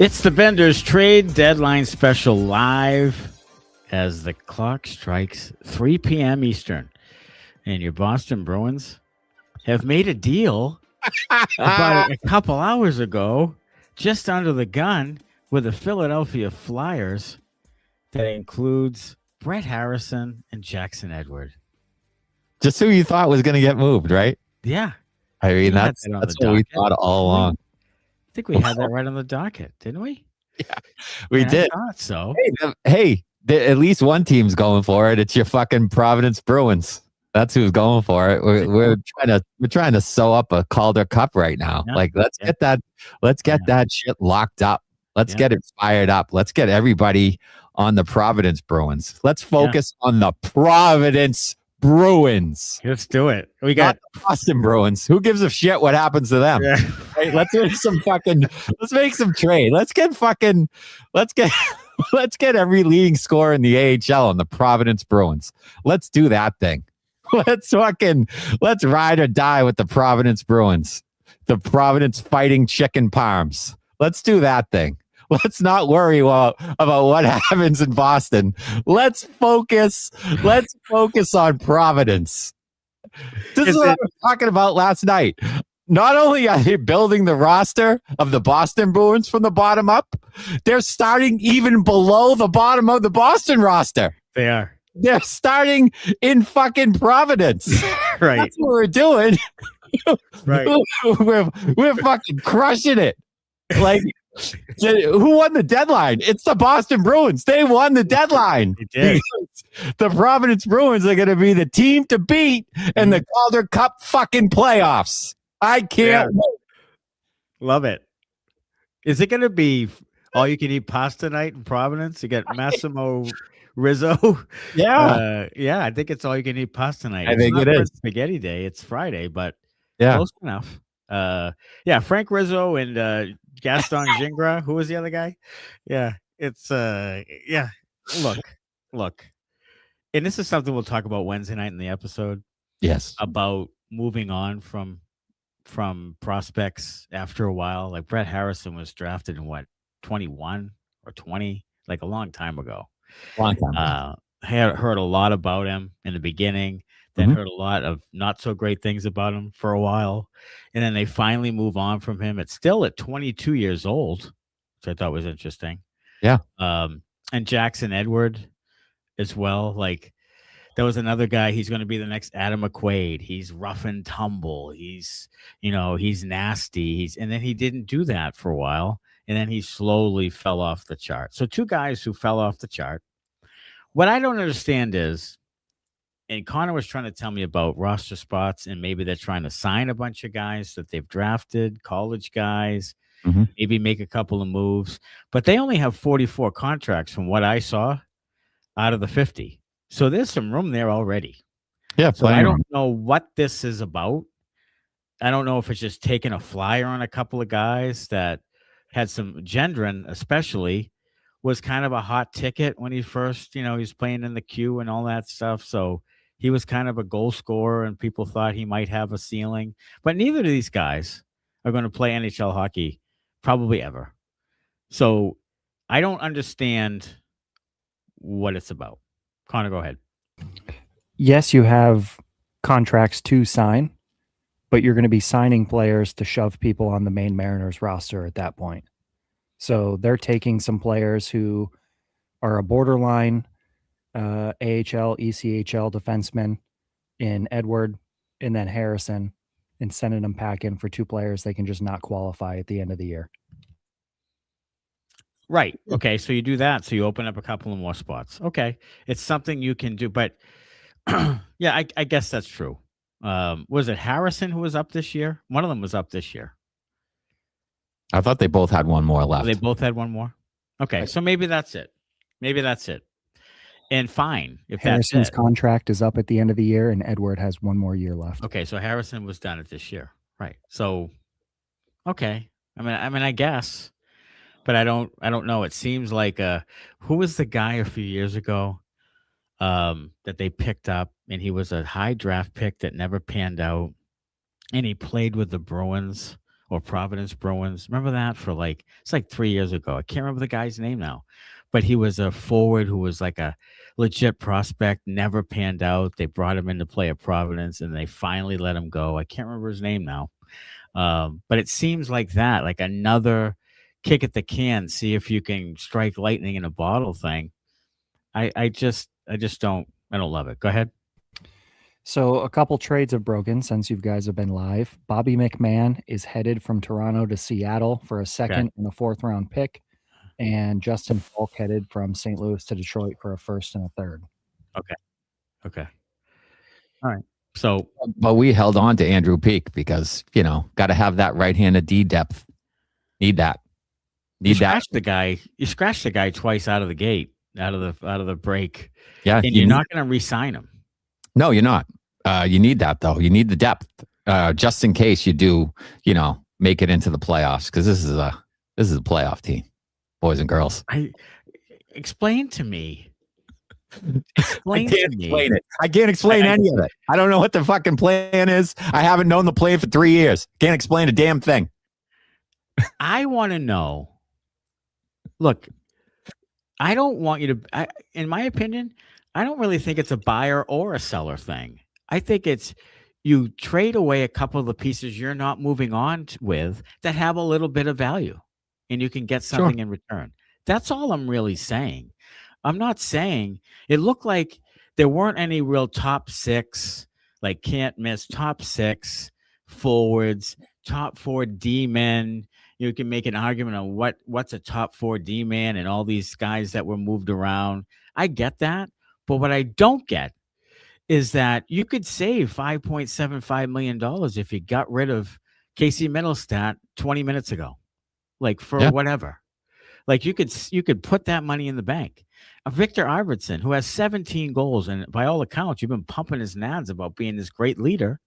It's the Benders Trade Deadline Special live as the clock strikes 3 p.m. Eastern. And your Boston Bruins have made a deal about a couple hours ago, just under the gun, with the Philadelphia Flyers that includes Brett Harrison and Jackson Edward. Just who you thought was going to get moved, right? Yeah. I mean, that's what we thought all along. I think we had that right on the docket, didn't we? Yeah, we did. I thought so. Hey, at least one team's going for it. It's your fucking Providence Bruins. That's who's going for it. We're trying to sew up a Calder Cup right now. Yeah. Like, let's get that shit locked up. Let's get it fired up. Let's get everybody on the Providence Bruins. Let's focus on the Providence Bruins. Let's do it. We got the Boston Bruins. Who gives a shit what happens to them? Yeah. Right, let's make some trade. Let's get every leading scorer in the AHL on the Providence Bruins. Let's do that thing. Let's ride or die with the Providence Bruins. The Providence Fighting Chicken Parms. Let's do that thing. Let's not worry about what happens in Boston. Let's focus on Providence. This is what I was talking about last night. Not only are they building the roster of the Boston Bruins from the bottom up, they're starting even below the bottom of the Boston roster. They are. They're starting in fucking Providence. Right. That's what we're doing. Right. We're fucking crushing it. Like, who won the deadline? It's the Boston Bruins. They won the deadline. They did. The Providence Bruins are going to be the team to beat in the Calder Cup fucking playoffs. I can't wait. Love it. Is it going to be all you can eat pasta night in Providence? You got Massimo Rizzo. Yeah. I think it's all you can eat pasta night. I think it is Spaghetti day. It's Friday, but yeah, close enough. Frank Rizzo and Gaston Gingras. Who was the other guy? Yeah, it's Look, and this is something we'll talk about Wednesday night in the episode. Yes, about moving on from prospects after a while. Like Brett Harrison was drafted in 21 or 20, like a long time ago. I had heard a lot about him in the beginning. Then heard a lot of not so great things about him for a while. And then they finally move on from him. It's still at 22 years old, which I thought was interesting. Yeah. And Jackson Edward as well. Like, there was another guy. He's going to be the next Adam McQuaid. He's rough and tumble. He's nasty. And then he didn't do that for a while. And then he slowly fell off the chart. So two guys who fell off the chart. What I don't understand is, and Connor was trying to tell me about roster spots, and maybe they're trying to sign a bunch of guys that they've drafted, college guys, maybe make a couple of moves. But they only have 44 contracts from what I saw out of the 50. So there's some room there already. Yeah. So I don't know what this is about. I don't know if it's just taking a flyer on a couple of guys that had some. Gendron especially was kind of a hot ticket when he first, he was playing in the queue and all that stuff. So he was kind of a goal scorer and people thought he might have a ceiling. But neither of these guys are going to play NHL hockey probably ever. So I don't understand what it's about. Connor, go ahead. Yes, you have contracts to sign, but you're going to be signing players to shove people on the main Mariners roster at that point. So they're taking some players who are a borderline AHL, ECHL defenseman in Edward and then Harrison and sending them back in for two players they can just not qualify at the end of the year. Right. Okay. So you do that. So you open up a couple of more spots. Okay. It's something you can do. But yeah, I guess that's true. Was it Harrison who was up this year? One of them was up this year. I thought they both had one more left. They both had one more? Okay. So maybe that's it. And fine. If Harrison's that's it. Contract is up at the end of the year and Edward has one more year left. Okay. So Harrison was done at this year. Right. So, okay. I mean, I guess. But I don't know. It seems like who was the guy a few years ago that they picked up, and he was a high draft pick that never panned out, and he played with the Bruins or Providence Bruins. Remember that it's like 3 years ago. I can't remember the guy's name now, but he was a forward who was like a legit prospect, never panned out. They brought him in to play at Providence and they finally let him go. I can't remember his name now. But it seems like that, like another kick at the can, see if you can strike lightning in a bottle thing. I just don't love it. Go ahead. So a couple trades have broken since you guys have been live. Bobby McMahon is headed from Toronto to Seattle for a second and a 4th round pick. And Justin Falk headed from St. Louis to Detroit for a 1st and a 3rd. Okay. All right. So, but we held on to Andrew Peeke because, got to have that right-handed D depth. Need that. You scratched the guy twice out of the gate, out of the break. Yeah. And you're not going to re-sign him. No, you're not. You need that though. You need the depth, just in case you do, make it into the playoffs. Because this is a playoff team, boys and girls. Explain to me. I can't explain it. I can't explain any of it. I don't know what the fucking plan is. I haven't known the plan for 3 years. Can't explain a damn thing. I want to know. Look, I don't want you to. In my opinion, I don't really think it's a buyer or a seller thing. I think it's you trade away a couple of the pieces you're not moving on with that have a little bit of value, and you can get something in return. That's all I'm really saying. I'm not saying it looked like there weren't any real top 6, like can't miss top 6 forwards, top 4 D-men. You can make an argument on what's a top 4 D-man and all these guys that were moved around. I get that. But what I don't get is that you could save $5.75 million if you got rid of Casey Mittelstadt 20 minutes ago, like for whatever. Like you could put that money in the bank. Viktor Arvidsson, who has 17 goals, and by all accounts, you've been pumping his nads about being this great leader.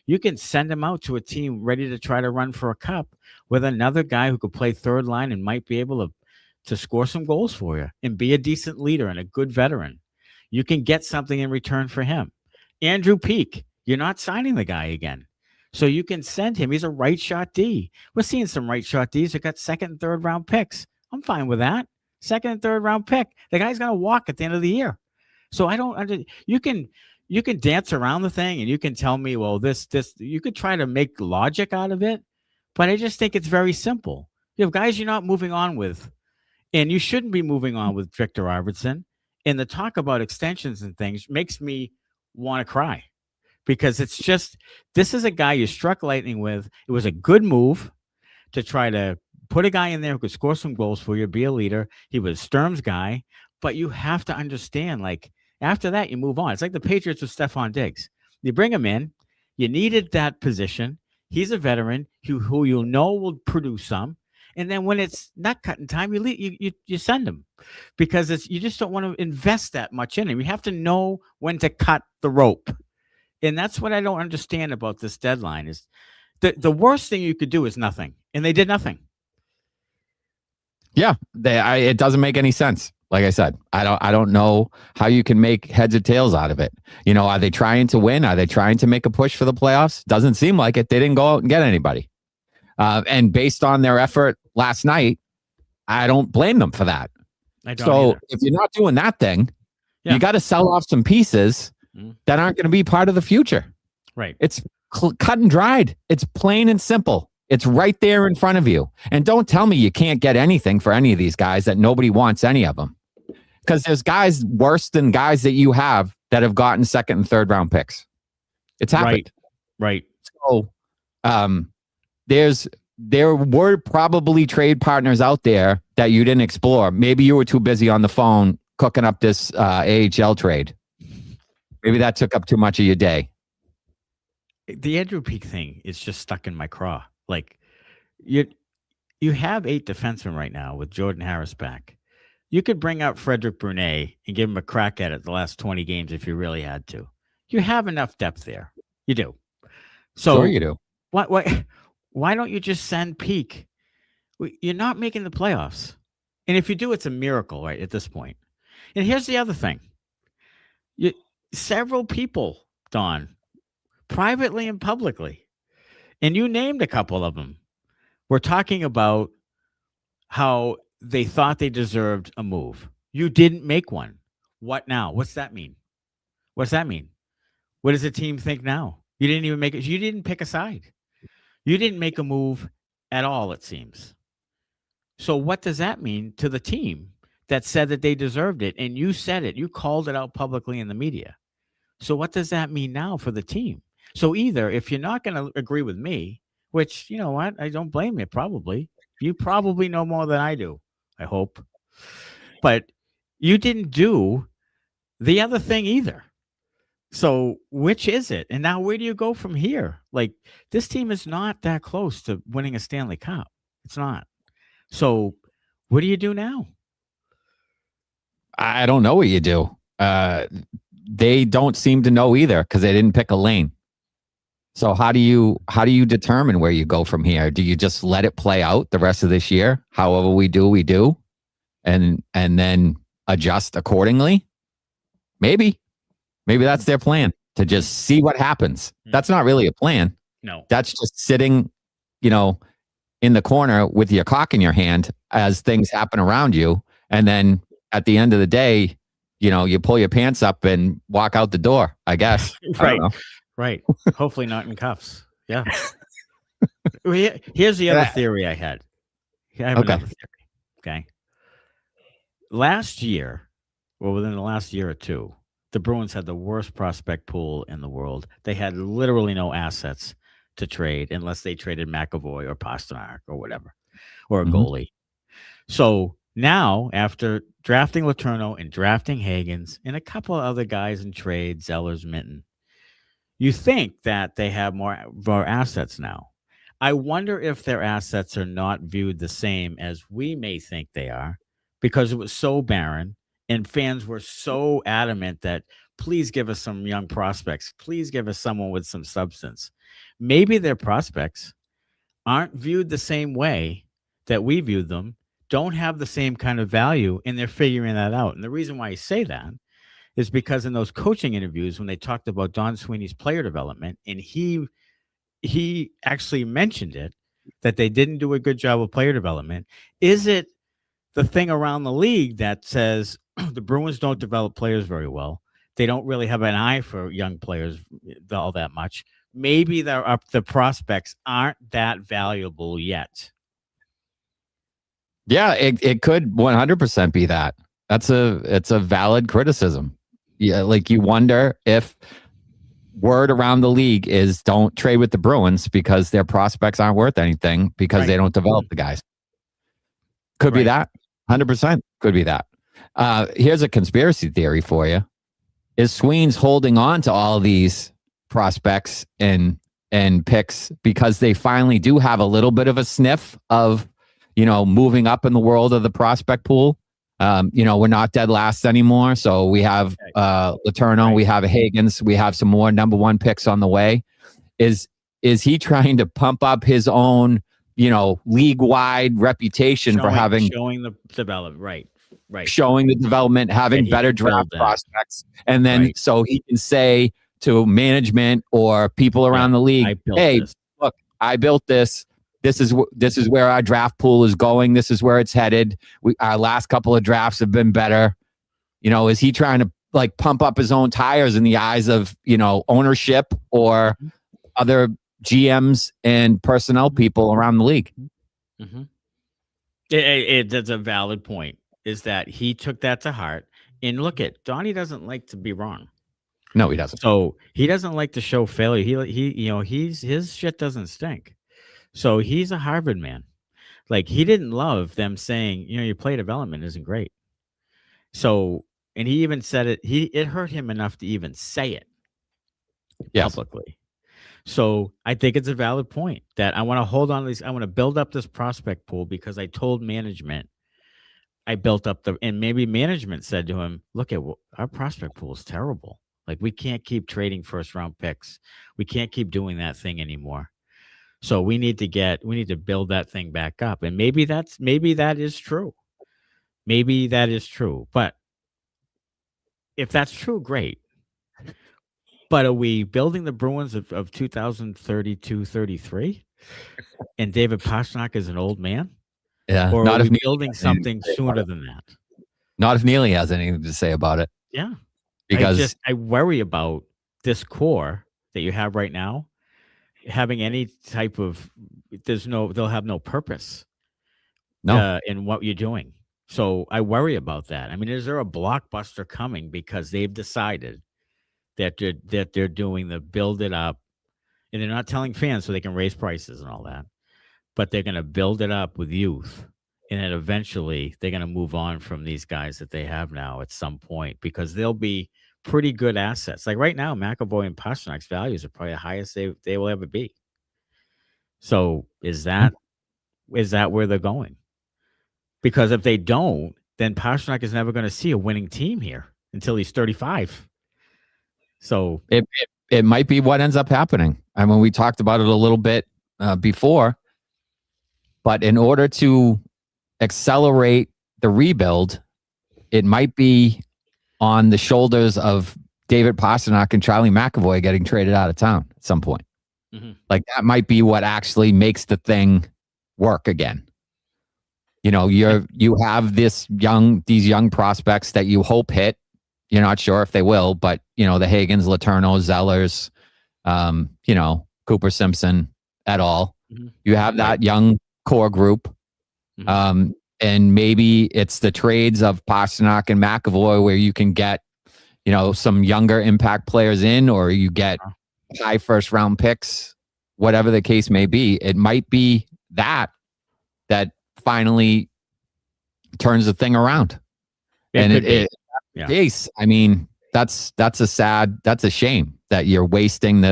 You can send him out to a team ready to try to run for a cup with another guy who could play 3rd line and might be able to score some goals for you and be a decent leader and a good veteran. You can get something in return for him. Andrew Peeke, you're not signing the guy again. So you can send him. He's a right shot D. We're seeing some right shot Ds that got 2nd and 3rd round picks. I'm fine with that. 2nd and 3rd round pick. The guy's going to walk at the end of the year. So you can dance around the thing and you can tell me, well, this, you could try to make logic out of it, but I just think it's very simple. You have guys you're not moving on with, and you shouldn't be moving on with Viktor Arvidsson. And the talk about extensions and things makes me want to cry because it's just, this is a guy you struck lightning with. It was a good move to try to put a guy in there who could score some goals for you, be a leader. He was Sturm's guy, but you have to understand, like, after that, you move on. It's like the Patriots with Stephon Diggs. You bring him in. You needed that position. He's a veteran who will produce some. And then when it's not cutting time, you send him because you just don't want to invest that much in him. You have to know when to cut the rope. And that's what I don't understand about this deadline is the worst thing you could do is nothing. And they did nothing. Yeah, it doesn't make any sense. Like I said, I don't know how you can make heads or tails out of it. Are they trying to win? Are they trying to make a push for the playoffs? Doesn't seem like it. They didn't go out and get anybody. And based on their effort last night, I don't blame them for that. So if you're not doing that thing, you got to sell off some pieces that aren't going to be part of the future. Right. It's cut and dried. It's plain and simple. It's right there in front of you. And don't tell me you can't get anything for any of these guys, that nobody wants any of them. Because there's guys worse than guys that you have that have gotten 2nd and 3rd round picks. It's happened. Right. So there were probably trade partners out there that you didn't explore. Maybe you were too busy on the phone cooking up this AHL trade. Maybe that took up too much of your day. The Andrew Peeke thing is just stuck in my craw. Like you have 8 defensemen right now with Jordan Harris back. You could bring out Frederick Brunet and give him a crack at it the last 20 games if you really had to. You have enough depth there. You do. So sure you do. Why don't you just send Peeke? You're not making the playoffs. And if you do, it's a miracle, right, at this point. And here's the other thing. Several people, Don, privately and publicly, and you named a couple of them, We're talking about how they thought they deserved a move. You didn't make one. What now? What's that mean? What's that mean? What does the team think now? You didn't even make it. You didn't pick a side. You didn't make a move at all, it seems. So what does that mean to the team that said that they deserved it? And you said it. You called it out publicly in the media. So what does that mean now for the team? So either if you're not going to agree with me, which, you know what, I don't blame you, probably. You probably know more than I do, I hope. But you didn't do the other thing either. So which is it? And now where do you go from here? Like, this team is not that close to winning a Stanley Cup. It's not. So what do you do now? I don't know what you do. They don't seem to know either because they didn't pick a lane. So how do you determine where you go from here? Do you just let it play out the rest of this year? However we do, and then adjust accordingly? Maybe that's their plan, to just see what happens. That's not really a plan. No. That's just sitting, in the corner with your cock in your hand as things happen around you. And then at the end of the day, you pull your pants up and walk out the door, I guess. Right. Right. Hopefully not in cuffs. Yeah. Here's the other theory I had. I have another theory. Okay. Last year, within the last year or two, the Bruins had the worst prospect pool in the world. They had literally no assets to trade unless they traded McAvoy or Pastrnak or whatever, or a goalie. So now, after drafting Letourneau and drafting Hagens and a couple of other guys in trade, Zellers, Minton, you think that they have more assets now. I wonder if their assets are not viewed the same as we may think they are, because it was so barren and fans were so adamant that please give us some young prospects. Please give us someone with some substance. Maybe their prospects aren't viewed the same way that we viewed them, don't have the same kind of value, and they're figuring that out. And the reason why I say that is because in those coaching interviews, when they talked about Don Sweeney's player development, and he actually mentioned it, that they didn't do a good job of player development. Is it the thing around the league that says the Bruins don't develop players very well? They don't really have an eye for young players all that much. Maybe the prospects aren't that valuable yet. Yeah, it could 100% be that. It's a valid criticism. Yeah, like you wonder if word around the league is don't trade with the Bruins because their prospects aren't worth anything because they don't develop the guys. Could be that. 100% could be that. Here's a conspiracy theory for you. Is Sweeney's holding on to all these prospects and picks because they finally do have a little bit of a sniff of, moving up in the world of the prospect pool? We're not dead last anymore. So we have Letourneau, we have Hagens, we have some more number one picks on the way. Is he trying to pump up his own, league-wide reputation for showing the development, right. Showing the development, having better draft prospects, and then so he can say to management or people around the league, "Hey, look, I built this. This is where our draft pool is going. This is where it's headed. Our last couple of drafts have been better." Is he trying to pump up his own tires in the eyes of ownership or other GMs and personnel people around the league? Mm-hmm. That's a valid point. Is that he took that to heart. And look Donnie doesn't like to be wrong. No, he doesn't. So he doesn't like to show failure. His shit doesn't stink. So he's a Harvard man. He didn't love them saying, your play development isn't great. So, and he even said it, it hurt him enough to even say it publicly. So I think it's a valid point that I want to hold on to these. I want to build up this prospect pool because I told management I built up and maybe management said to him, look our prospect pool is terrible. We can't keep trading first round picks. We can't keep doing that thing anymore. So we need to build that thing back up. And maybe that is true. Maybe that is true. But if that's true, great. But are we building the Bruins of 2032, 33? and David Pastrnak is an old man? Yeah. Or Not are if we Neely building has anything something to say sooner about than that? it. Not if Neely has anything to say about it. Yeah. Because I worry about this core that you have right now having any type of they'll have no purpose in what you're doing. So I worry about that. I mean, is there a blockbuster coming because they've decided that they're doing the build it up, and they're not telling fans so they can raise prices and all that, but they're going to build it up with youth, and then eventually they're going to move on from these guys that they have now at some point because they'll be pretty good assets. Like right now, McAvoy and Pasternak's values are probably the highest they will ever be. So is that where they're going? Because if they don't, then Pastrnak is never going to see a winning team here until he's 35. So it might be what ends up happening. I mean, we talked about it a little bit before, but in order to accelerate the rebuild, it might be on the shoulders of David Pastrnak and Charlie McAvoy getting traded out of town at some point. Mm-hmm. Like that might be what actually makes the thing work again. You know, you have these young prospects that you hope hit. You're not sure if they will, but you know, the Hagens, Letourneau, Zellers, Cooper Simpson et al. Mm-hmm. You have that young core group. Mm-hmm. And maybe it's the trades of Pastrnak and McAvoy where you can get, some younger impact players in, or you get high first round picks, whatever the case may be. It might be that finally turns the thing around. Yes, I mean, that's a shame that you're wasting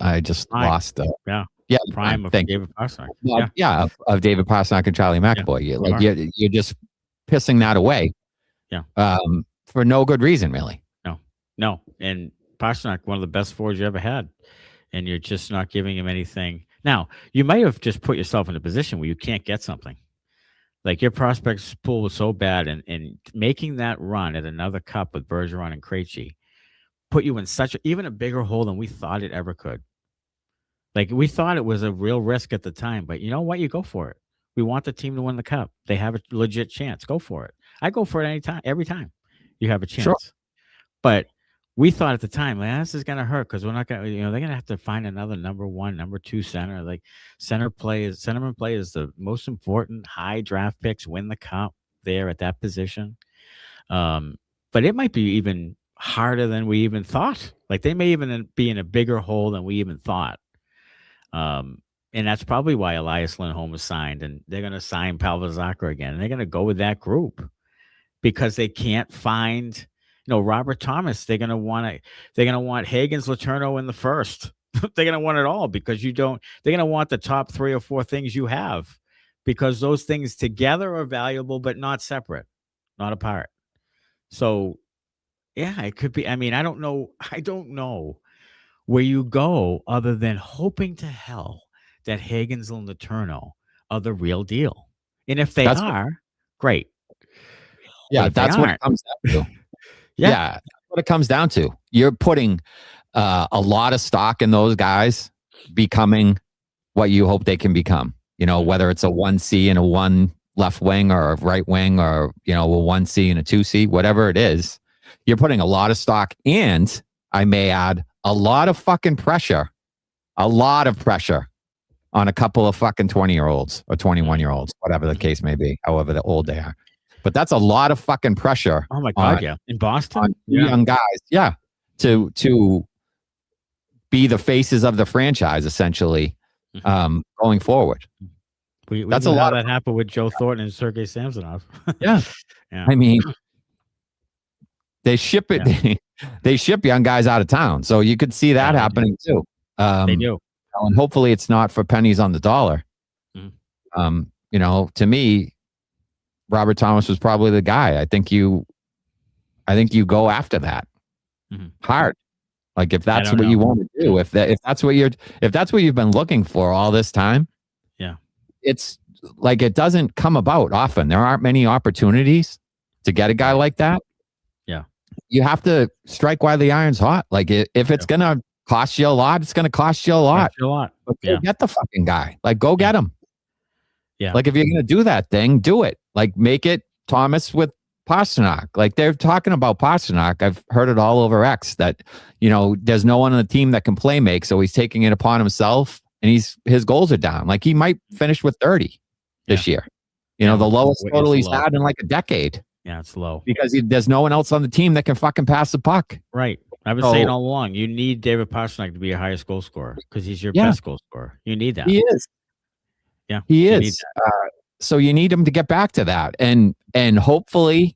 I just lost the prime of David Pastrnak. Of David Pastrnak and Charlie McAvoy. You're just pissing that away. Yeah. For no good reason, really. No. And Pastrnak, one of the best forwards you ever had, and you're just not giving him anything. Now, you might have just put yourself in a position where you can't get something. Like your prospects pool was so bad, and making that run at another cup with Bergeron and Krejci put you in even a bigger hole than we thought it ever could. Like we thought it was a real risk at the time, but you know what? You go for it. We want the team to win the cup. They have a legit chance. Go for it. I go for it every time you have a chance. Sure. But we thought at the time, this is going to hurt because we're not going to, they're going to have to find another number 1, number 2 center. Like centerman play is the most important. High draft picks win the cup there at that position. But it might be even harder than we even thought. Like they may even be in a bigger hole than we even thought. And that's probably why Elias Lindholm was signed, and they're going to sign Pavel Zacha again. And they're going to go with that group because they can't find, Robert Thomas. They're going to want Hagens, Letourneau in the first. They're going to want it all because they're going to want the top 3 or 4 things you have because those things together are valuable, but not separate, not apart. So yeah, it could be. I mean, I don't know where you go other than hoping to hell that Hagens and Letourneau are the real deal. And if they are, great. Yeah, that's what it comes down to. Yeah, that's what it comes down to. You're putting a lot of stock in those guys becoming what you hope they can become. Whether it's a 1C and a 1 left wing or a right wing or, a 1C and a 2C, whatever it is, you're putting a lot of stock and, I may add, a lot of fucking pressure. A lot of pressure on a couple of fucking 20-year-olds or 21-year-olds, whatever the case may be, however old they are. But that's a lot of fucking pressure. Oh my God, in Boston? Young guys, to be the faces of the franchise, essentially, going forward. That's a lot that happened with Joe Thornton and Sergei Samsonov. Yeah. I mean, they ship it. Yeah. They ship young guys out of town, so you could see that happening too. They do, and hopefully it's not for pennies on the dollar. To me, Robert Thomas was probably the guy. I think you go after that hard. Like if that's what you want to do, if that's what you've been looking for all this time, it's like it doesn't come about often. There aren't many opportunities to get a guy like that. Yeah. you have to strike while the iron's hot. Like if it's going to cost you a lot, it's going to cost you a lot. But go get the fucking guy. Like, go get him. Yeah. Like, if you're going to do that thing, do it. Like, make it Thomas with Pastrnak. Like, they're talking about Pastrnak. I've heard it all over X that, there's no one on the team that can play make, so he's taking it upon himself, and his goals are down. Like, he might finish with 30 this year. The lowest total he's had in like a decade. Yeah, it's low. Because there's no one else on the team that can fucking pass the puck. Right. I've been saying all along, you need David Pastrnak to be your highest goal scorer because he's your best goal scorer. You need that. He is. Yeah, he is. So you need him to get back to that, and hopefully,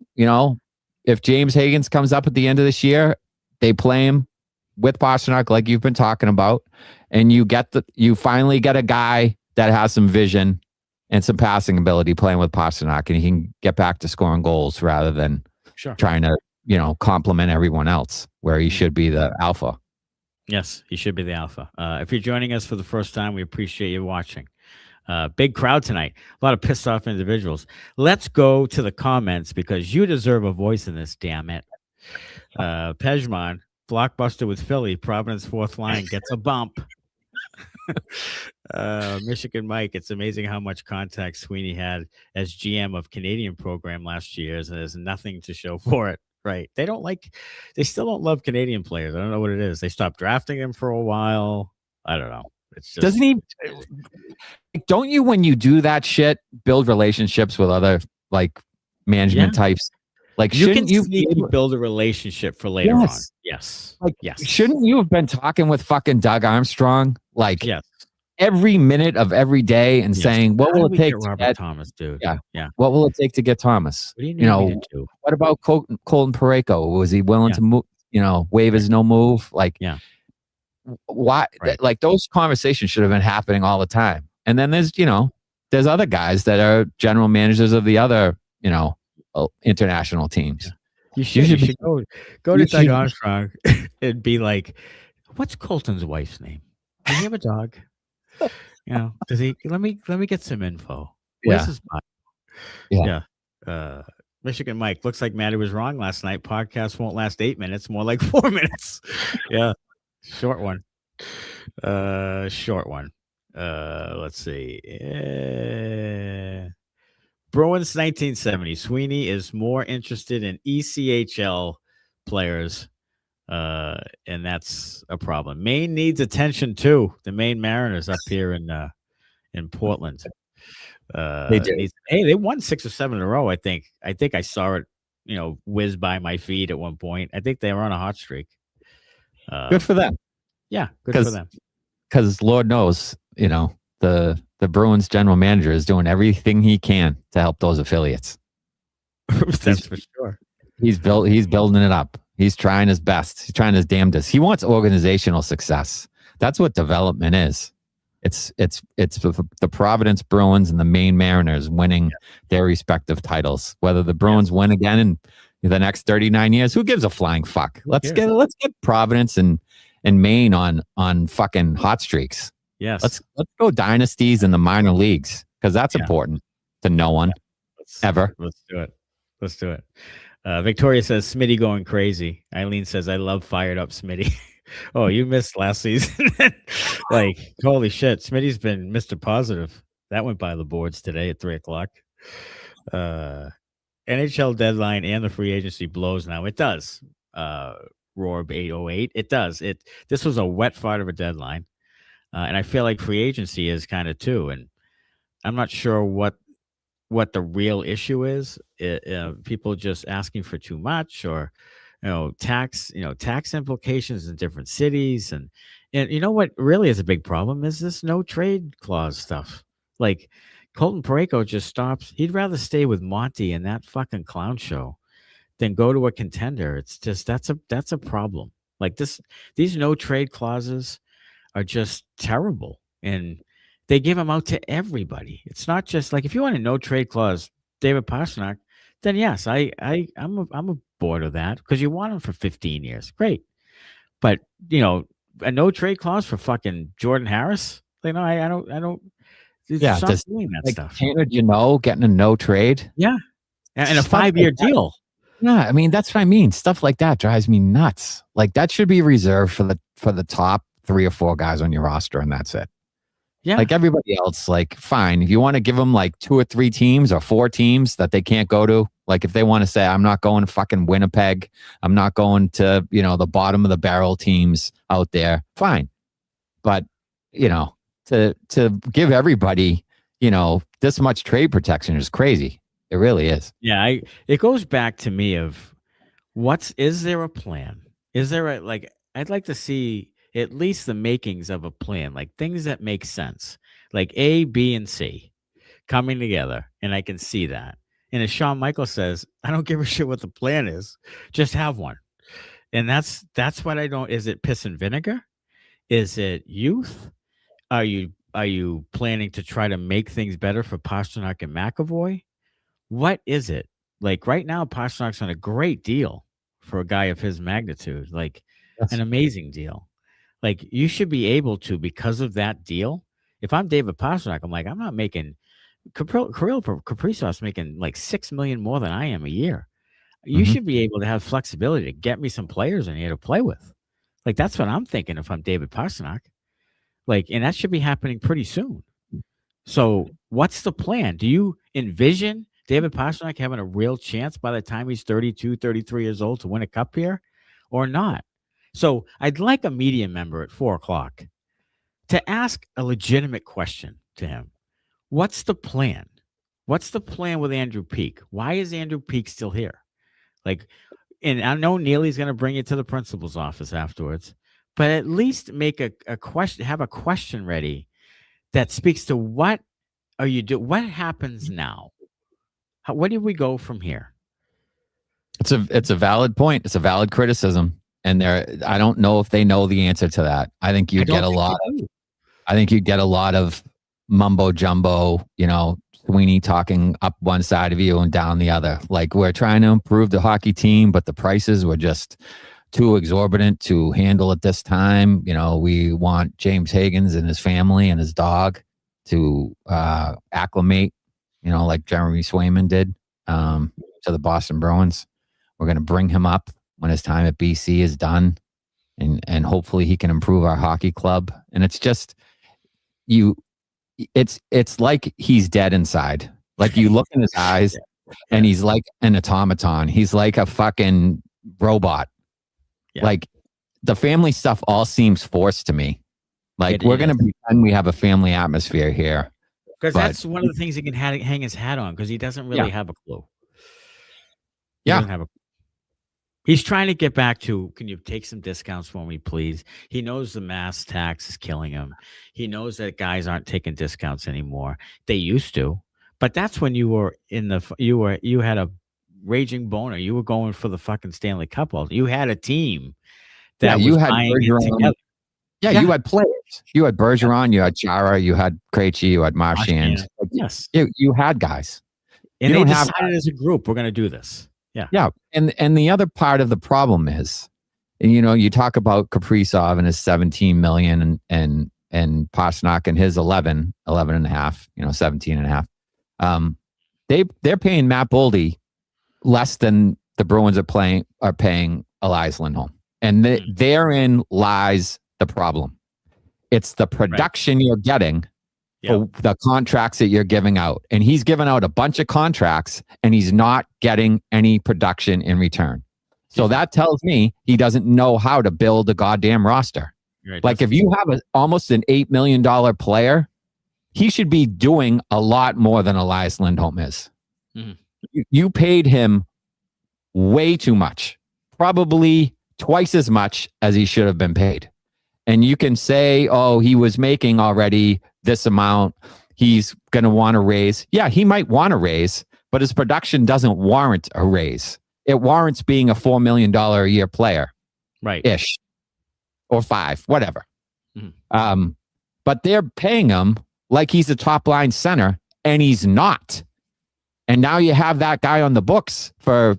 if James Higgins comes up at the end of this year, they play him with Pastrnak, like you've been talking about, and you finally get a guy that has some vision and some passing ability playing with Pastrnak, and he can get back to scoring goals rather than trying to complement everyone else where he should be the alpha. Yes, he should be the alpha. If you're joining us for the first time, we appreciate you watching. Big crowd tonight. A lot of pissed off individuals. Let's go to the comments because you deserve a voice in this, damn it. Pejman, blockbuster with Philly. Providence fourth line gets a bump. Michigan Mike, it's amazing how much contact Sweeney had as GM of Canadian program last year, and there's nothing to show for it. Right. They still don't love Canadian players. I don't know what it is. They stopped drafting them for a while. I don't know. It's just, don't you, when you do that shit, build relationships with other like management types? Like, shouldn't you build a relationship for later on? Yes. Yes. Shouldn't you have been talking with fucking Doug Armstrong? Like, yes. Every minute of every day and saying, what will it take to get Thomas, dude? Yeah. What will it take to get Thomas? What do you need to do? What about Colton Parayko? Was he willing to move, waive his no move? Like, why? Right. Like, those conversations should have been happening all the time. And then there's other guys that are general managers of the other, international teams. You should go to Doug Armstrong and be like, what's Colton's wife's name? Does he have a dog? Does he? Let me get some info. Where's his body? Yeah. Michigan Mike, looks like Maddie was wrong last night. Podcast won't last 8 minutes, more like 4 minutes. Yeah. Short one. Let's see. Bruins 1970. Sweeney is more interested in ECHL players, and that's a problem. Maine needs attention too. The Maine Mariners up here in Portland. They do. They won 6 or 7 in a row. I think I saw it, whiz by my feed at one point. I think they were on a hot streak. Good for them. Yeah, good for them. Because Lord knows, the Bruins general manager is doing everything he can to help those affiliates. That's for sure. He's building it up. He's trying his best. He's trying his damnedest. He wants organizational success. That's what development is. It's the Providence Bruins and the Maine Mariners winning their respective titles. Whether the Bruins win again in the next 39 years, who gives a flying fuck? Let's get Providence and Maine on fucking hot streaks. Yes. Let's go dynasties in the minor leagues because that's important to no one ever. Let's do it. Victoria says Smitty going crazy. Eileen says I love fired up Smitty. Oh, you missed last season. Like, holy shit. Smitty's been Mr. Positive. That went by the boards today at 3:00. NHL deadline and the free agency blows now. It does. Roar 808. It does. This was a wet fart of a deadline. And I feel like free agency is kind of too. And I'm not sure what the real issue is. People just asking for too much, or tax implications in different cities, and what really is a big problem is this no trade clause stuff. Like, Colton Parayko just stops. He'd rather stay with Monty and that fucking clown show than go to a contender. It's just that's a problem. Like, these no trade clauses are just terrible, and they give them out to everybody. It's not just like, if you want a no trade clause, David Pastrnak, then yes, I'm a board of that because you want him for 15 years. Great. But, a no trade clause for fucking Jordan Harris? Like, no, I don't. Stop doing that stuff. Tanner, getting a no trade? Yeah. And a 5-year deal. Yeah, I mean, that's what I mean. Stuff like that drives me nuts. Like that should be reserved for the top 3 or 4 guys on your roster, and that's it. Yeah. Like everybody else, like fine. If you want to give them like 2 or 3 teams or 4 teams that they can't go to, like if they want to say, I'm not going to fucking Winnipeg, I'm not going to, the bottom of the barrel teams out there, fine. But, to give everybody, this much trade protection is crazy. It really is. Yeah, it goes back to me of is there a plan? Is there I'd like to see at least the makings of a plan, like things that make sense, like A, B, and C coming together, and I can see that. And as Shawn Michaels says, I don't give a shit what the plan is, just have one. And that's what I don't. Is it piss and vinegar? Is it youth? Are you planning to try to make things better for Pastrnak and McAvoy? What is it? Like right now, Pasternak's on a great deal for a guy of his magnitude, like an amazing deal. Like you should be able to, because of that deal. If I'm David Pastrnak, I'm like, I'm not making Kaprizov's making like $6 million more than I am a year. You should be able to have flexibility to get me some players in here to play with. Like that's what I'm thinking if I'm David Pastrnak. Like, and that should be happening pretty soon. So what's the plan? Do you envision David Pastrnak having a real chance by the time he's 32, 33 years old to win a cup here or not? So I'd like a media member at 4:00 to ask a legitimate question to him. What's the plan? What's the plan with Andrew Peeke? Why is Andrew Peeke still here? Like, and I know Neely's going to bring you to the principal's office afterwards, but at least make a question, have a question ready that speaks to what are you doing? What happens now? Where do we go from here? It's a valid point. It's a valid criticism. And I don't know if they know the answer to that. I think you'd get a lot of mumbo jumbo, Sweeney talking up one side of you and down the other. Like we're trying to improve the hockey team, but the prices were just too exorbitant to handle at this time. We want James Higgins and his family and his dog to acclimate, like Jeremy Swayman did to the Boston Bruins. We're going to bring him up when his time at BC is done, and hopefully he can improve our hockey club. And it's just it's like he's dead inside. Like you look in his eyes and he's like an automaton. He's like a fucking robot. Yeah. Like the family stuff all seems forced to me. Like we're going to pretend we have a family atmosphere here. Because that's one of the things he can hang his hat on, because he doesn't really have a clue. He's trying to get back to, can you take some discounts for me, please? He knows the mass tax is killing him. He knows that guys aren't taking discounts anymore. They used to, but that's when you were you had a raging boner. You were going for the fucking Stanley Cup. You had a team that was buying it together. Yeah, you had players. You had Bergeron, you had Chara, you had Krejci, you had Marchand. Yes. You had guys. And they decided as a group, we're going to do this. Yeah. Yeah. And the other part of the problem is, you talk about Kaprizov and his 17 million and Pastrnak and his 11 and a half, 17 and a half. They're paying Matt Boldy less than the Bruins are paying Elias Lindholm. And therein lies the problem. It's the production you're getting for the contracts that you're giving out. And he's given out a bunch of contracts and he's not getting any production in return. So that tells me he doesn't know how to build a goddamn roster. Right, like if you have almost an $8 million player, he should be doing a lot more than Elias Lindholm is. Mm-hmm. You paid him way too much, probably twice as much as he should have been paid. And you can say, oh, he was making already this amount, he's going to want to raise. Yeah, he might want to raise, but his production doesn't warrant a raise. It warrants being a $4 million a year player. Right. Ish. Or 5, whatever. Mm-hmm. But they're paying him like he's a top line center, and he's not. And now you have that guy on the books for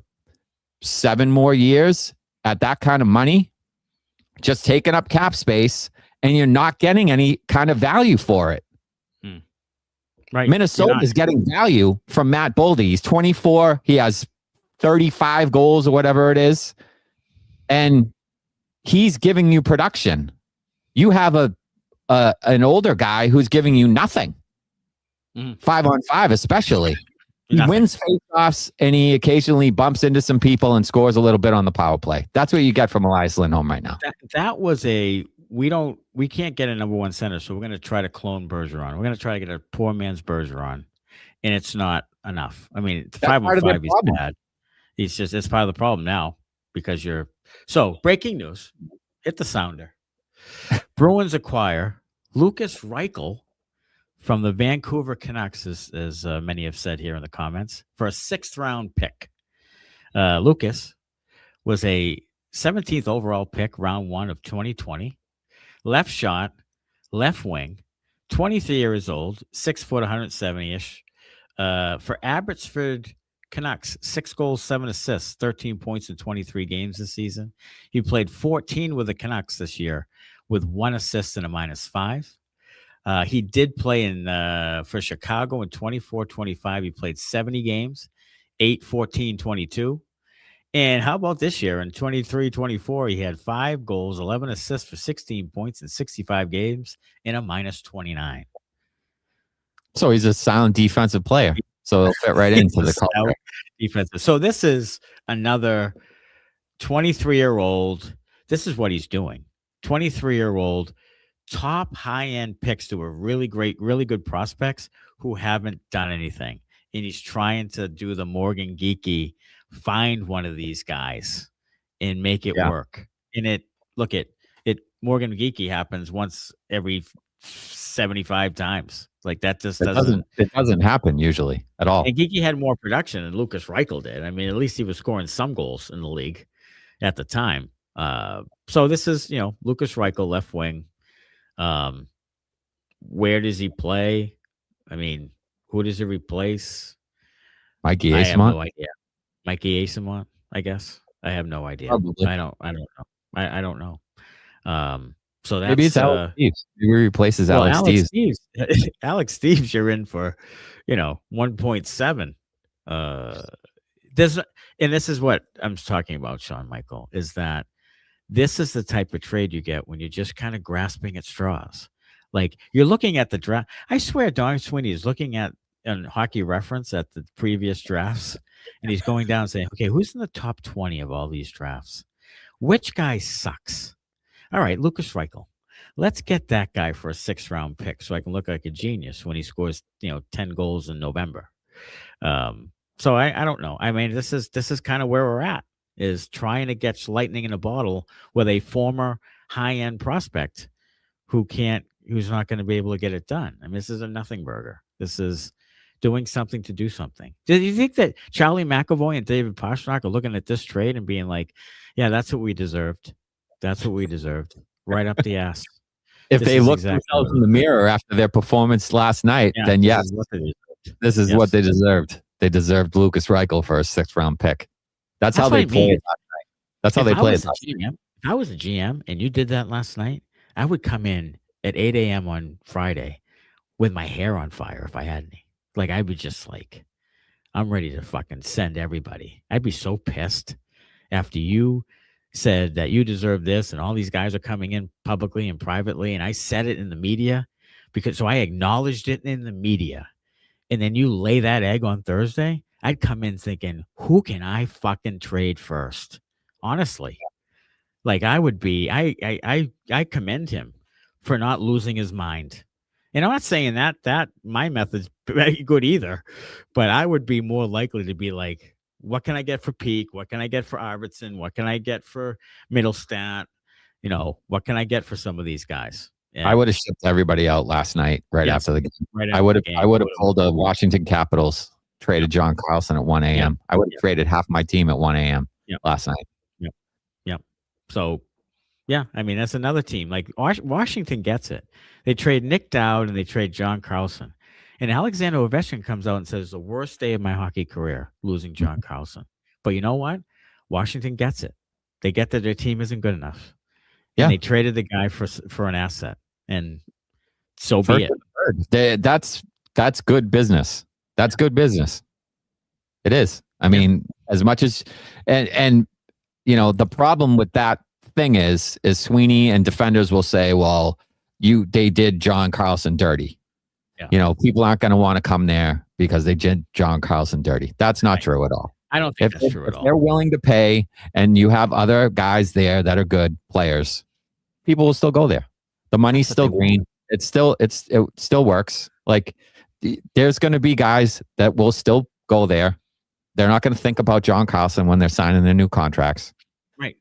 7 more years at that kind of money, just taking up cap space, and you're not getting any kind of value for it. Right. Minnesota is getting value from Matt Boldy. He's 24. He has 35 goals or whatever it is, and he's giving you production. You have an older guy who's giving you nothing. 5-on-5 especially. He wins faceoffs and he occasionally bumps into some people and scores a little bit on the power play. That's what you get from Elias Lindholm right now. That was we can't get a number one center, so we're going to try to clone Bergeron. We're going to try to get a poor man's Bergeron, and it's not enough. I mean, 5-on-5 is bad. It's part of the problem now because so breaking news, hit the sounder. Bruins acquire Lukas Reichel from the Vancouver Canucks, as many have said here in the comments, for a 6th-round pick. Lucas was a 17th overall pick, round 1 of 2020. Left shot, left wing, 23 years old, 6 foot, 170-ish. For Abbotsford Canucks, 6 goals, 7 assists, 13 points in 23 games this season. He played 14 with the Canucks this year with 1 assist and a -5. He did play for Chicago in 24-25. He played 70 games, 8, 14, 22. And how about this year in 23-24? He had 5 goals, 11 assists for 16 points in 65 games and a -29. So he's a sound defensive player. So he'll fit right into the color. Defensive. So this is another 23-year-old. This is what he's doing. 23-year-old. Top high-end picks who are really great, really good prospects who haven't done anything. And he's trying to do the Morgan Geekie, find one of these guys and make it work. And Morgan Geekie happens once every 75 times. Like that just doesn't. It doesn't happen usually at all. And Geekie had more production than Lukas Reichel did. I mean, at least he was scoring some goals in the league at the time. So this is, Lukas Reichel, left wing. Where does he play? I mean, who does he replace? Mikey Eyssimont? I have no idea. Mikey Eyssimont, I guess. I have no idea. Probably. I don't know. I don't know. So that's maybe it's Alex Steves. Maybe he replaces Alex Steves. Alex Steves, you're in for 1.7. This is what I'm talking about, Sean Michael, is that this is the type of trade you get when you're just kind of grasping at straws. Like you're looking at the draft. I swear Don Sweeney is looking at on Hockey Reference at the previous drafts, and he's going down and saying, okay, who's in the top 20 of all these drafts? Which guy sucks? All right, Lukas Reichel. Let's get that guy for a 6th-round pick so I can look like a genius when he scores, 10 goals in November. So I don't know. I mean, this is kind of where we're at, is trying to get lightning in a bottle with a former high-end prospect who's not going to be able to get it done. I mean, this is a nothing burger. This is doing something to do something. Do you think that Charlie McAvoy and David Pastrnak are looking at this trade and being like, yeah, that's what we deserved. That's what we deserved. Right up the ass. If they look themselves in the mirror after their performance last night, then yes, this is what they deserved. They deserved Lukas Reichel for a 6th-round pick. That's how they played last night. That's how they played. If I was a GM and you did that last night, I would come in at 8 a.m. on Friday with my hair on fire if I had any. Like, I would just I'm ready to fucking send everybody. I'd be so pissed after you said that you deserve this and all these guys are coming in publicly and privately, and I said it in the media so I acknowledged it in the media, and then you lay that egg on Thursday, I'd come in thinking, who can I fucking trade first? Honestly. Like I would be, I commend him for not losing his mind. And I'm not saying that my method's very good either, but I would be more likely to be like, what can I get for Peeke? What can I get for Arvidsson? What can I get for Middlestat? What can I get for some of these guys? And I would have shipped everybody out last night after the game. I would have pulled the Washington Capitals, traded John Carlson at 1 a.m. I would have traded half my team at 1 a.m. last night. Yep. So, yeah, I mean, that's another team. Like Washington gets it. They trade Nick Dowd and they trade John Carlson. And Alexander Ovechkin comes out and says, the worst day of my hockey career, losing John Carlson. But you know what? Washington gets it. They get that their team isn't good enough. And they traded the guy for an asset. And so be it. That's good business. That's good business. It is. I mean, As much as and the problem with that thing is Sweeney and defenders will say, well, they did John Carlson dirty. Yeah. People aren't going to want to come there because they did John Carlson dirty. That's not true at all. I don't think that's true at all. If they're willing to pay and you have other guys there that are good players, people will still go there. The money's still green. It still works. Like there's going to be guys that will still go there. They're not going to think about John Carlson when they're signing their new contracts. Right.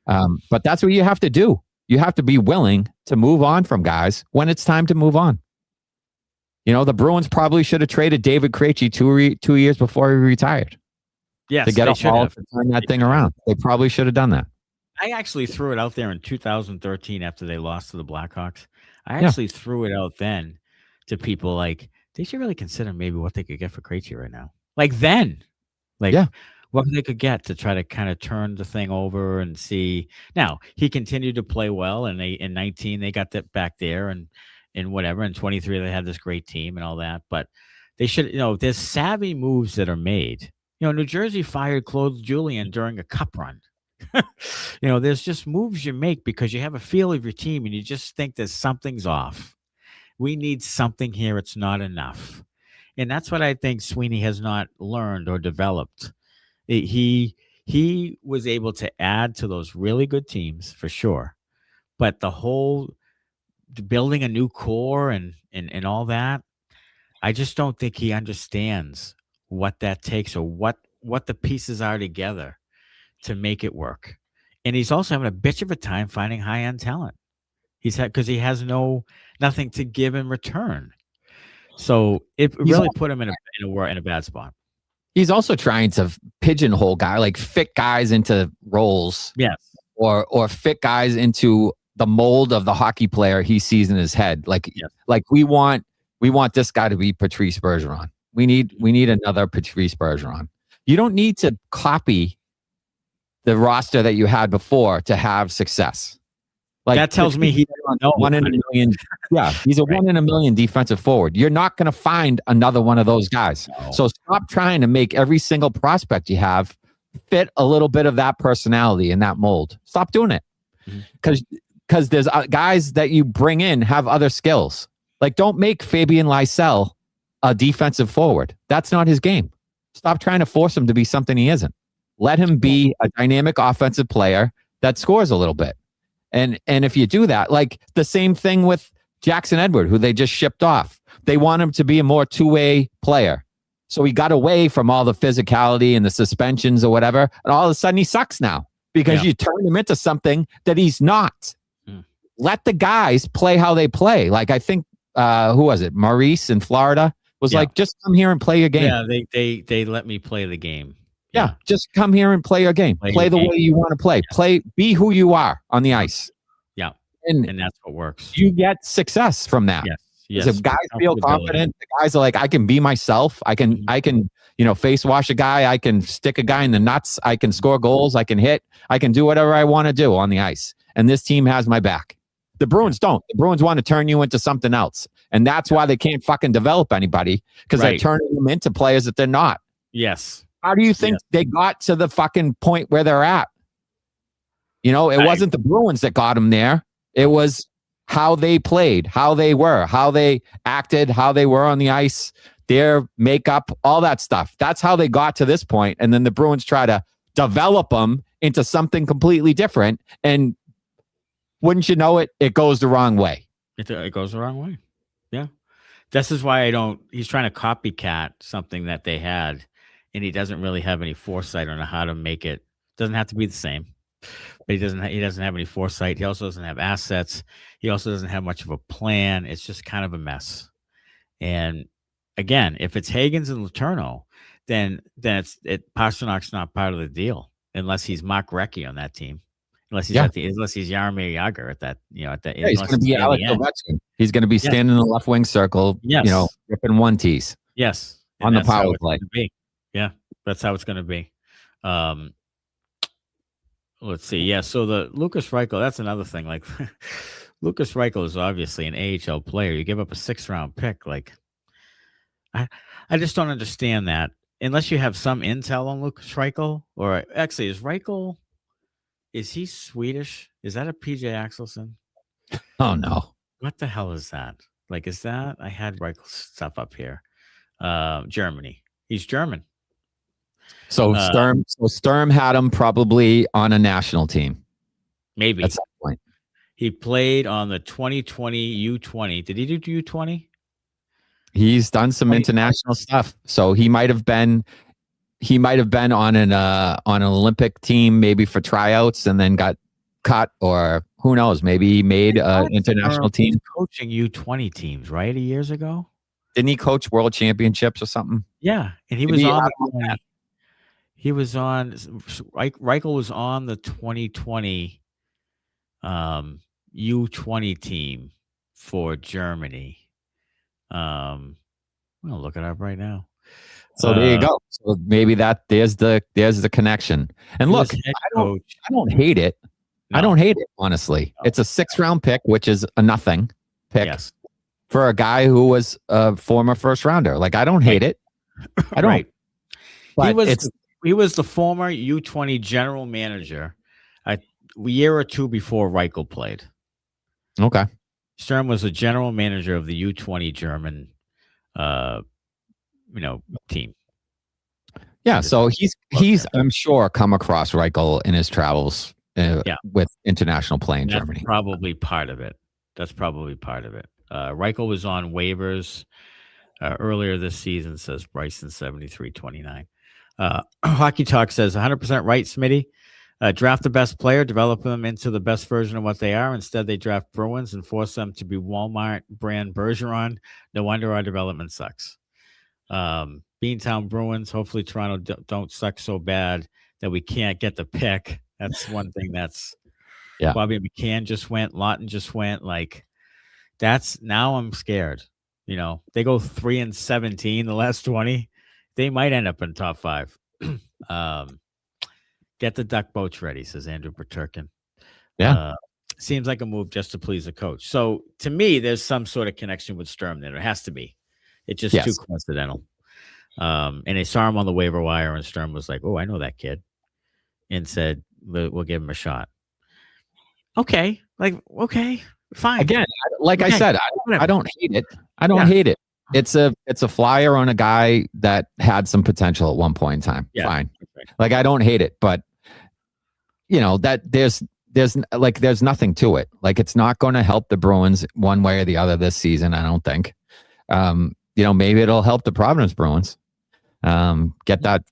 But that's what you have to do. You have to be willing to move on from guys when it's time to move on. The Bruins probably should have traded David Krejci 2 years before he retired. Yes, to get a haul to turn that thing around. They probably should have done that. I actually threw it out there in 2013 after they lost to the Blackhawks. I actually threw it out then to people like, they should really consider maybe what they could get for Krejci right now. Like then. What they could get to try to kind of turn the thing over and see. Now, he continued to play well, and in 19 they got that back there, and whatever. In 23 they had this great team and all that. But they should, there's savvy moves that are made. New Jersey fired Claude Julien during a cup run. There's just moves you make because you have a feel of your team and you just think that something's off. We need something here. It's not enough. And that's what I think Sweeney has not learned or developed. He was able to add to those really good teams for sure. But the whole building a new core and all that, I just don't think he understands what that takes or what the pieces are together to make it work. And he's also having a bitch of a time finding high-end talent. Because he has nothing to give in return. So it really put him in a bad spot. He's also trying to pigeonhole fit guys into roles. Yes. Or fit guys into the mold of the hockey player he sees in his head. Like we want this guy to be Patrice Bergeron. We need another Patrice Bergeron. You don't need to copy the roster that you had before to have success. Like that tells me he's one in a million. Yeah, he's a 1 in a million defensive forward. You're not going to find another one of those guys. No. So stop trying to make every single prospect you have fit a little bit of that personality and that mold. Stop doing it, because there's guys that you bring in have other skills. Like don't make Fabian Lysell a defensive forward. That's not his game. Stop trying to force him to be something he isn't. Let him be a dynamic offensive player that scores a little bit. And if you do that, like the same thing with Jackson Edward, who they just shipped off. They want him to be a more two-way player. So he got away from all the physicality and the suspensions or whatever. And all of a sudden he sucks now because you turned him into something that he's not. Let the guys play how they play. Like I think, who was it? Maurice in Florida was like, just come here and play your game. Yeah, they let me play the game. Yeah, just come here and play your game. Play the way you want to play. Be who you are on the ice. Yeah, and that's what works. You get success from that. Yes. If guys feel confident, the guys are like, I can be myself. I can face wash a guy. I can stick a guy in the nuts. I can score goals. I can hit. I can do whatever I want to do on the ice. And this team has my back. The Bruins don't. The Bruins want to turn you into something else. And that's why they can't fucking develop anybody, because they're turning them into players that they're not. Yes. How do you think they got to the fucking point where they're at? It wasn't the Bruins that got them there. It was how they played, how they were, how they acted, how they were on the ice, their makeup, all that stuff. That's how they got to this point. And then the Bruins try to develop them into something completely different. And wouldn't you know it, it goes the wrong way. It goes the wrong way. Yeah. This is why he's trying to copycat something that they had. And he doesn't really have any foresight on how to make it. Doesn't have to be the same, but he doesn't have any foresight. He also doesn't have assets. He also doesn't have much of a plan. It's just kind of a mess. And again, if it's Hagens and Letourneau, then Pasternak's not part of the deal unless he's Mark Recchi on that team. Unless he's unless he's Jaromir Jagr at that, at that. Yeah, he's going to be Alex Ovechkin. He's going to be standing in the left wing circle, ripping one tees. Yes, on the power play. Yeah, that's how it's going to be. Let's see. Yeah, so the Lukas Reichel, that's another thing. Like, Lukas Reichel is obviously an AHL player. You give up a 6th round pick. Like, I just don't understand that. unless you have some intel on Lukas Reichel, or actually, is he Swedish? Is that a PJ Axelson? Oh no. What the hell is that? Like, is that, I had Reichel stuff up here. Germany. He's German. So Sturm had him probably on a national team. Maybe. At some point. He played on the 2020 U20. Did he do U20? He's done some international stuff. So he might have been on an Olympic team, maybe for tryouts, and then got cut, or who knows? Maybe he made an international team. Coaching U20 teams, right? Years ago. Didn't he coach World Championships or something? Yeah, and he was on. He was on. Reichel was on the 2020 U20 team for Germany. I'm gonna look it up right now. So there you go. So maybe there's the connection. And look, I don't hate it. No. I don't hate it, honestly. No. It's a 6th-round pick, which is a nothing pick for a guy who was a former first rounder. Like, I don't hate it. I don't. Right. But he was the former U20 general manager a year or two before Reichel played. Okay. Sturm was the general manager of the U20 German team. Yeah, so he's I'm sure come across Reichel in his travels with international play in Germany. That's probably part of it. Reichel was on waivers earlier this season, says Bryson 7329. Hockey Talk says 100% right, Smitty. Draft the best player, develop them into the best version of what they are. Instead, they draft Bruins and force them to be Walmart brand Bergeron. No wonder our development sucks. Beantown Bruins, hopefully Toronto don't suck so bad that we can't get the pick. That's one thing Bobby McCann just went, Lawton just went. Like, now I'm scared. They go 3-17 the last 20. They might end up in top 5. Get the duck boats ready, says Andrew Paterkin. Yeah. Seems like a move just to please the coach. So to me, there's some sort of connection with Sturm there. It has to be. It's just too coincidental. And they saw him on the waiver wire, and Sturm was like, "Oh, I know that kid," and said, "We'll give him a shot." Okay, fine. Again, I said, I don't hate it. I don't hate it. It's a flyer on a guy that had some potential at one point in time. Yeah, fine. Right. Like, I don't hate it, but that there's nothing to it. Like, it's not going to help the Bruins one way or the other this season, I don't think. Maybe it'll help the Providence Bruins get that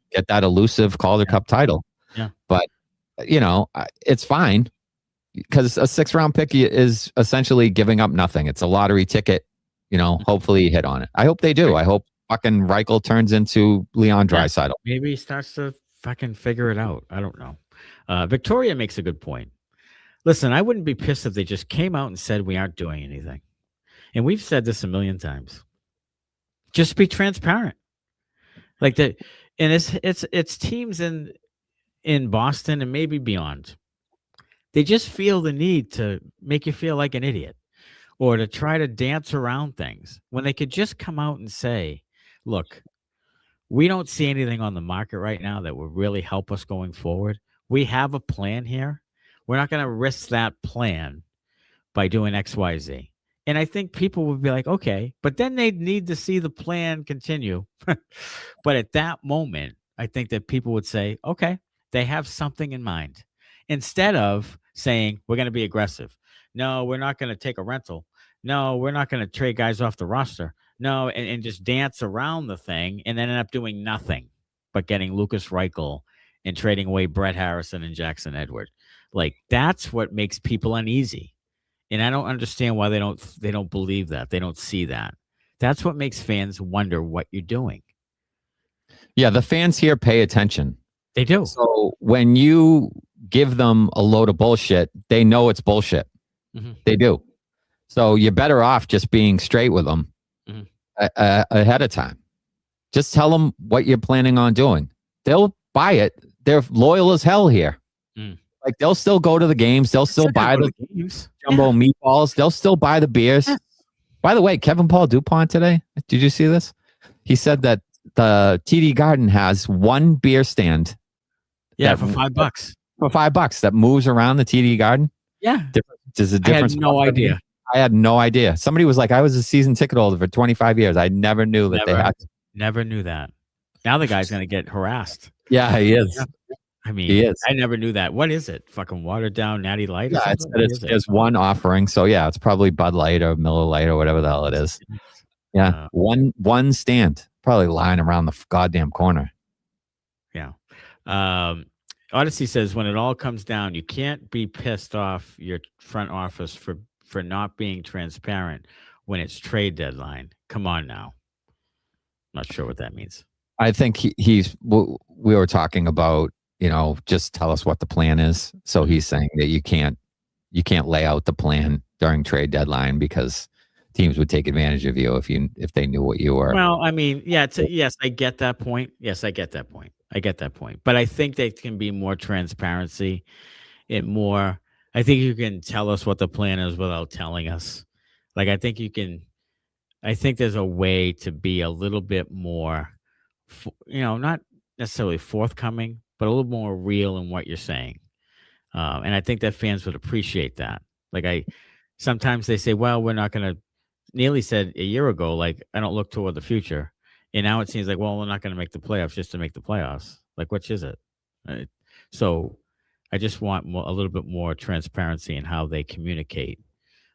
elusive Calder Cup title. Yeah. But it's fine, because a 6th-round pick is essentially giving up nothing. It's a lottery ticket. Hopefully you hit on it. I hope they do. I hope fucking Reichel turns into Leon Draisaitl. Maybe he starts to fucking figure it out. I don't know. Victoria makes a good point. Listen, I wouldn't be pissed if they just came out and said we aren't doing anything. And we've said this a million times. Just be transparent. Like that, and it's teams in Boston and maybe beyond. They just feel the need to make you feel like an idiot, or to try to dance around things when they could just come out and say, look, we don't see anything on the market right now that would really help us going forward. We have a plan here. We're not going to risk that plan by doing X, Y, Z. And I think people would be like, okay, but then they'd need to see the plan continue. But at that moment, I think that people would say, okay, they have something in mind. Instead of saying, we're going to be aggressive. No, we're not going to take a rental. No, we're not going to trade guys off the roster. No, and just dance around the thing and then end up doing nothing but getting Lukas Reichel and trading away Brett Harrison and Jackson Edward. Like, that's what makes people uneasy. And I don't understand why they don't believe that. They don't see that. That's what makes fans wonder what you're doing. Yeah, the fans here pay attention. They do. So when you give them a load of bullshit, they know it's bullshit. Mm-hmm. They do. So you're better off just being straight with them ahead of time. Just tell them what you're planning on doing. They'll buy it. They're loyal as hell here. Mm. Like, they'll still go to the games. They'll still buy the jumbo meatballs. They'll still buy the beers. Yeah. By the way, Kevin Paul DuPont today, did you see this? He said that the TD Garden has one beer stand. Yeah, for $5. For $5 that moves around the TD Garden. Yeah. There's a difference. I had no idea. I had no idea. Somebody was like, I was a season ticket holder for 25 years. I never knew that they had. Never knew that. Now the guy's going to get harassed. Yeah, he is. I mean, he is. I never knew that. What is it? Fucking watered down Natty Light? Yeah, it's one offering. So yeah, it's probably Bud Light or Miller Light or whatever the hell it is. Yeah, one stand, probably lying around the goddamn corner. Yeah. Odyssey says, when it all comes down, you can't be pissed off your front office for not being transparent when it's trade deadline. Come on now. Not sure what that means. I think we were talking about, just tell us what the plan is. So he's saying that you can't lay out the plan during trade deadline because teams would take advantage of you if they knew what you were. Well, I mean, yes, I get that point. But I think there can be more transparency I think you can tell us what the plan is without telling us. Like, I think there's a way to be a little bit more, not necessarily forthcoming, but a little more real in what you're saying. And I think that fans would appreciate that. Like sometimes they say, well, we're not going to, Neely said a year ago, like, I don't look toward the future. And now it seems like, well, we're not going to make the playoffs just to make the playoffs. Like, which is it? So I just want a little bit more transparency in how they communicate.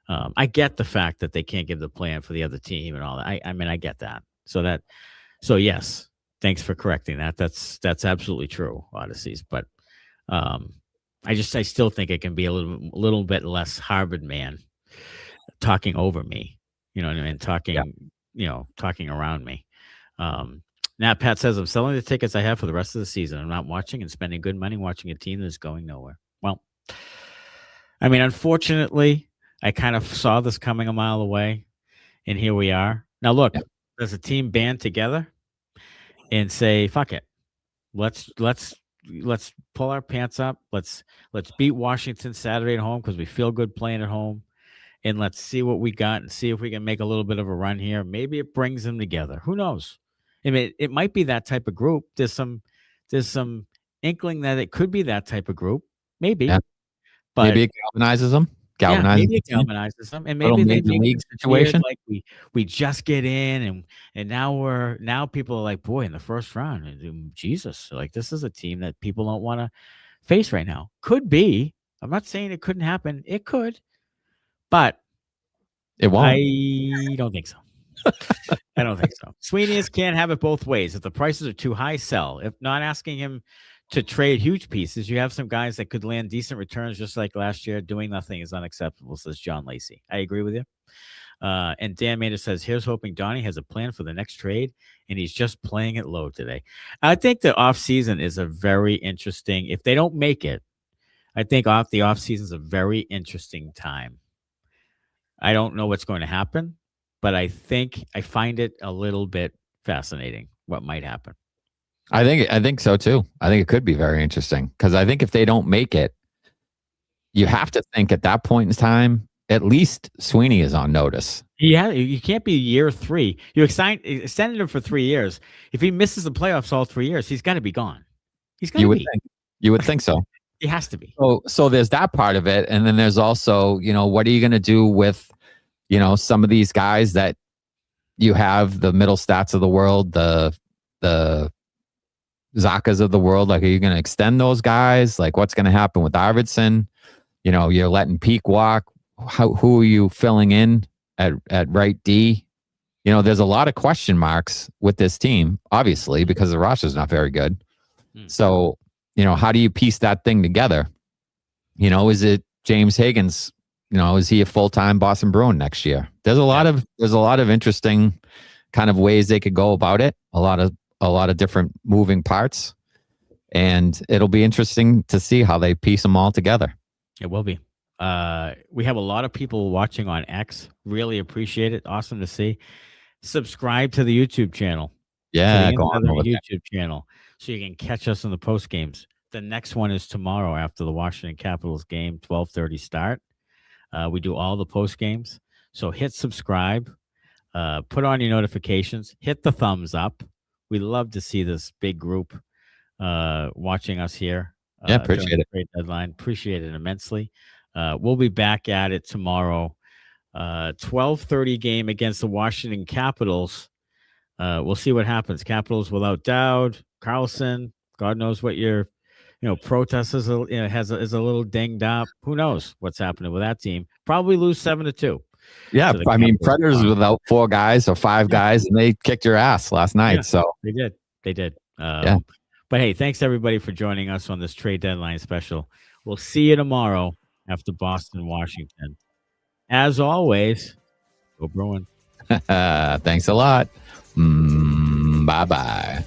I get the fact that they can't give the plan for the other team and all that. I mean, I get that. So yes, thanks for correcting that. That's absolutely true, Odysseys. But I still think it can be a little bit less Harvard man talking over me. You know what I mean? Talking around me. Now Pat says, I'm selling the tickets I have for the rest of the season. I'm not watching and spending good money watching a team that's going nowhere. Well, I mean, unfortunately, I kind of saw this coming a mile away, and here we are. Now, look, does a team band together and say, fuck it. Let's pull our pants up. Let's beat Washington Saturday at home because we feel good playing at home. And let's see what we got and see if we can make a little bit of a run here. Maybe it brings them together. Who knows? I mean, it might be that type of group. There's some inkling that it could be that type of group. Maybe. Yeah. But maybe it galvanizes them. Maybe it galvanizes them. And maybe they make league situation like we just get in and now people are like, boy, in the first round, Jesus, like this is a team that people don't want to face right now. Could be. I'm not saying it couldn't happen. It could. But it won't. I don't think so. I don't think so. Sweeney can't have it both ways. If the prices are too high, sell. If not, asking him to trade huge pieces, you have some guys that could land decent returns just like last year. Doing nothing is unacceptable, says John Lacey. I agree with you. And Dan Mader says, here's hoping Donnie has a plan for the next trade, and he's just playing it low today. I think the offseason is a very interesting, if they don't make it, I think the offseason is a very interesting time. I don't know what's going to happen, but I find it a little bit fascinating what might happen. I think so too. I think it could be very interesting because I think if they don't make it, you have to think at that point in time, at least Sweeney is on notice. Yeah, you can't be year 3. You extended him for 3 years. If he misses the playoffs all 3 years, he's got to be gone. He's got to be. You would think so. He has to be. So there's that part of it. And then there's also, what are you going to do with, some of these guys that you have, the middle stats of the world, the Zachas of the world? Like, are you going to extend those guys? Like, what's going to happen with Arvidsson? You're letting Peeke walk. Who are you filling in at right D? There's a lot of question marks with this team, obviously, because the roster's not very good. So, how do you piece that thing together? Is it James Higgins? Is he a full-time Boston Bruin next year? There's a lot of interesting kind of ways they could go about it. A lot of different moving parts, and it'll be interesting to see how they piece them all together. It will be. We have a lot of people watching on X. Really appreciate it. Awesome to see. Subscribe to the YouTube channel. Yeah, go on the YouTube channel so you can catch us in the post games. The next one is tomorrow after the Washington Capitals game, 12:30 start. We do all the post games. So hit subscribe, put on your notifications, hit the thumbs up, We love to see this big group watching us here. Yeah, appreciate during it. the trade deadline. Appreciate it immensely. We'll be back at it tomorrow. 12:30 game against the Washington Capitals. We'll see what happens. Capitals without Dowd, Carlson. God knows what your protest is. Is a little dinged up. Who knows what's happening with that team? Probably lose 7-2. Yeah, So the I mean, Capitals Predators are- without 4 guys or 5 guys, and they kicked your ass last night. Yeah. So They did. Yeah. But hey, thanks everybody for joining us on this trade deadline special. We'll see you tomorrow after Boston, Washington. As always, go Bruins. thanks a lot. Bye-bye.